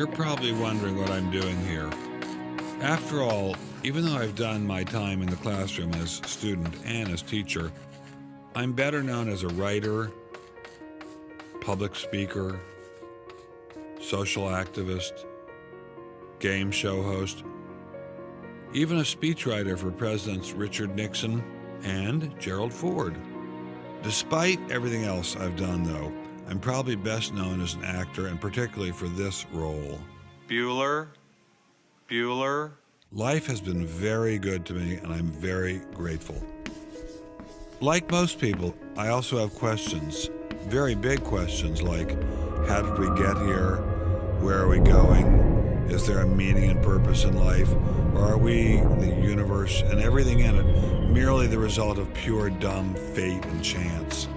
You're probably wondering what I'm doing here. After all, even though I've done my time in the classroom as student and as teacher, I'm better known as a writer, public speaker, social activist, game show host, even a speechwriter for Presidents Richard Nixon and Gerald Ford. Despite everything else I've done, though, I'm probably best known as an actor, and particularly for this role. Bueller. Life has been very good to me, and I'm very grateful. Like most people, I also have questions, very big questions like, how did we get here? Where are we going? Is there a meaning and purpose in life? Or are we, the universe, and everything in it, merely the result of pure dumb fate and chance?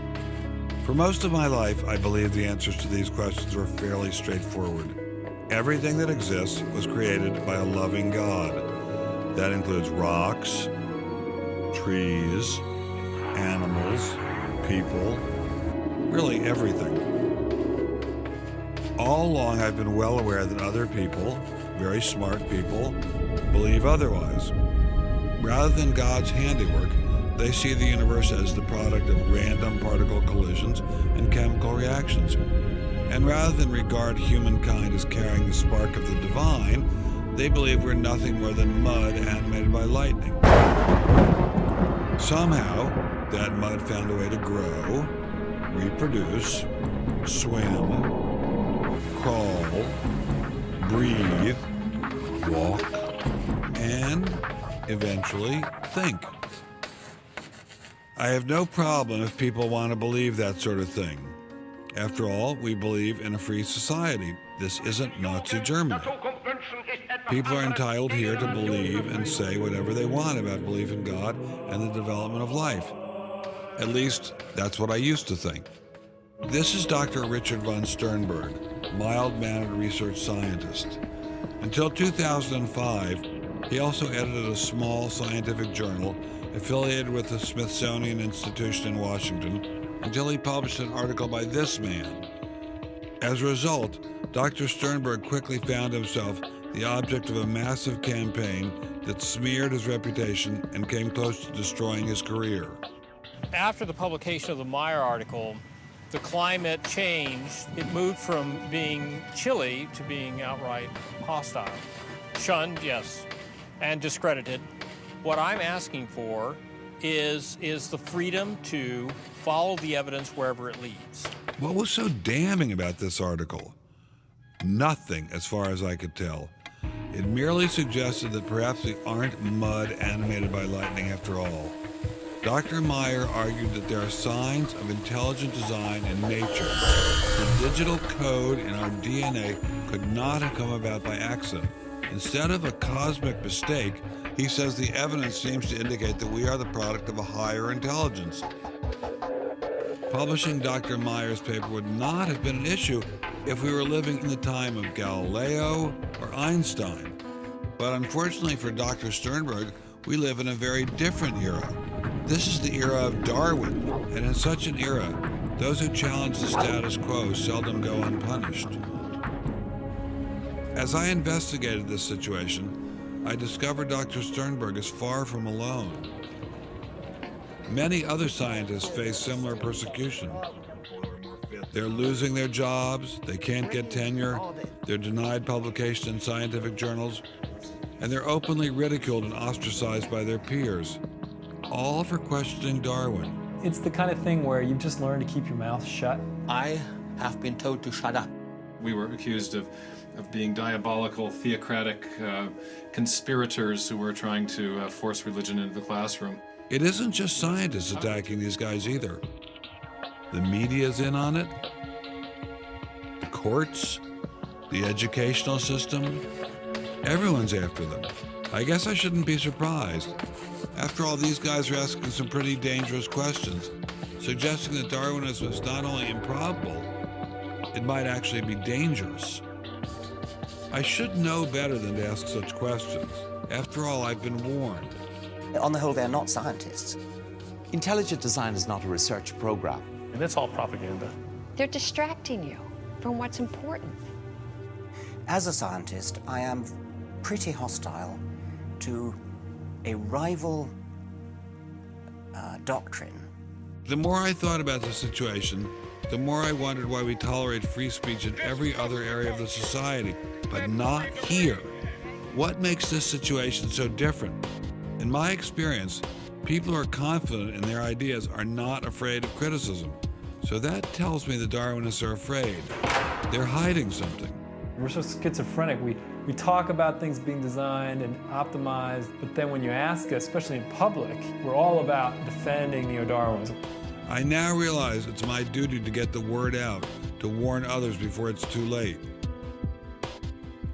For most of my life, I believe the answers to these questions were fairly straightforward. Everything that exists was created by a loving God. That includes rocks, trees, animals, people, really everything. All along, I've been well aware that other people, very smart people, believe otherwise. Rather than God's handiwork, they see the universe as the product of random particle collisions and chemical reactions. And rather than regard humankind as carrying the spark of the divine, they believe we're nothing more than mud animated by lightning. Somehow, that mud found a way to grow, reproduce, swim, crawl, breathe, walk, and eventually think. I have no problem if people want to believe that sort of thing. After all, we believe in a free society. This isn't Nazi Germany. People are entitled here to believe and say whatever they want about belief in God and the development of life. At least, that's what I used to think. This is Dr. Richard von Sternberg, mild-mannered research scientist. Until 2005, he also edited a small scientific journal affiliated with the Smithsonian Institution in Washington until he published an article by this man. As a result, Dr. Sternberg quickly found himself the object of a massive campaign that smeared his reputation and came close to destroying his career. After the publication of the Meyer article, the climate changed. It moved from being chilly to being outright hostile. Shunned, yes, and discredited. What I'm asking for is the freedom to follow the evidence wherever it leads. What was so damning about this article? Nothing, as far as I could tell. It merely suggested that perhaps we aren't mud animated by lightning after all. Dr. Meyer argued that there are signs of intelligent design in nature. The digital code in our DNA could not have come about by accident. Instead of a cosmic mistake, he says the evidence seems to indicate that we are the product of a higher intelligence. Publishing Dr. Meyer's paper would not have been an issue if we were living in the time of Galileo or Einstein. But unfortunately for Dr. Sternberg, we live in a very different era. This is the era of Darwin, and in such an era, those who challenge the status quo seldom go unpunished. As I investigated this situation, I discovered Dr. Sternberg is far from alone. Many other scientists face similar persecution. They're losing their jobs, they can't get tenure, they're denied publication in scientific journals, and they're openly ridiculed and ostracized by their peers, all for questioning Darwin. It's the kind of thing where you just learn to keep your mouth shut. I have been told to shut up. We were accused of being diabolical, theocratic conspirators who were trying to force religion into the classroom. It isn't just scientists attacking these guys either. The media's in on it, the courts, the educational system, everyone's after them. I guess I shouldn't be surprised. After all, these guys are asking some pretty dangerous questions, suggesting that Darwinism is not only improbable, it might actually be dangerous. I should know better than to ask such questions. After all, I've been warned. On the whole, they're not scientists. Intelligent design is not a research program. And that's all propaganda. They're distracting you from what's important. As a scientist, I am pretty hostile to a rival doctrine. The more I thought about the situation, the more I wondered why we tolerate free speech in every other area of the society, but not here. What makes this situation so different? In my experience, people who are confident in their ideas are not afraid of criticism. So that tells me the Darwinists are afraid. They're hiding something. We're so schizophrenic. We talk about things being designed and optimized, but then when you ask us, especially in public, we're all about defending neo-Darwinism. I now realize it's my duty to get the word out, to warn others before it's too late.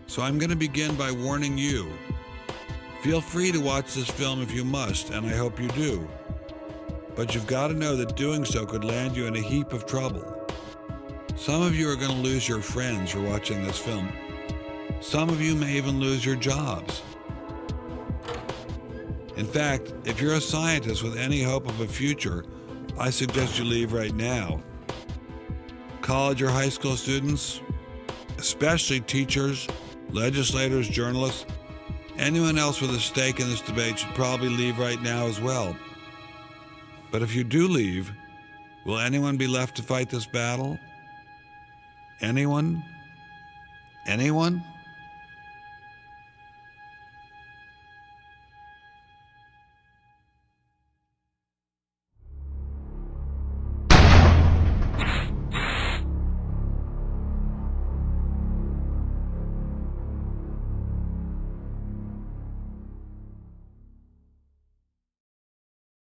So I'm going to begin by warning you. Feel free to watch this film if you must, and I hope you do. But you've got to know that doing so could land you in a heap of trouble. Some of you are going to lose your friends for watching this film. Some of you may even lose your jobs. In fact, if you're a scientist with any hope of a future, I suggest you leave right now. College or high school students, especially teachers, legislators, journalists, anyone else with a stake in this debate should probably leave right now as well. But if you do leave, will anyone be left to fight this battle? Anyone? Anyone?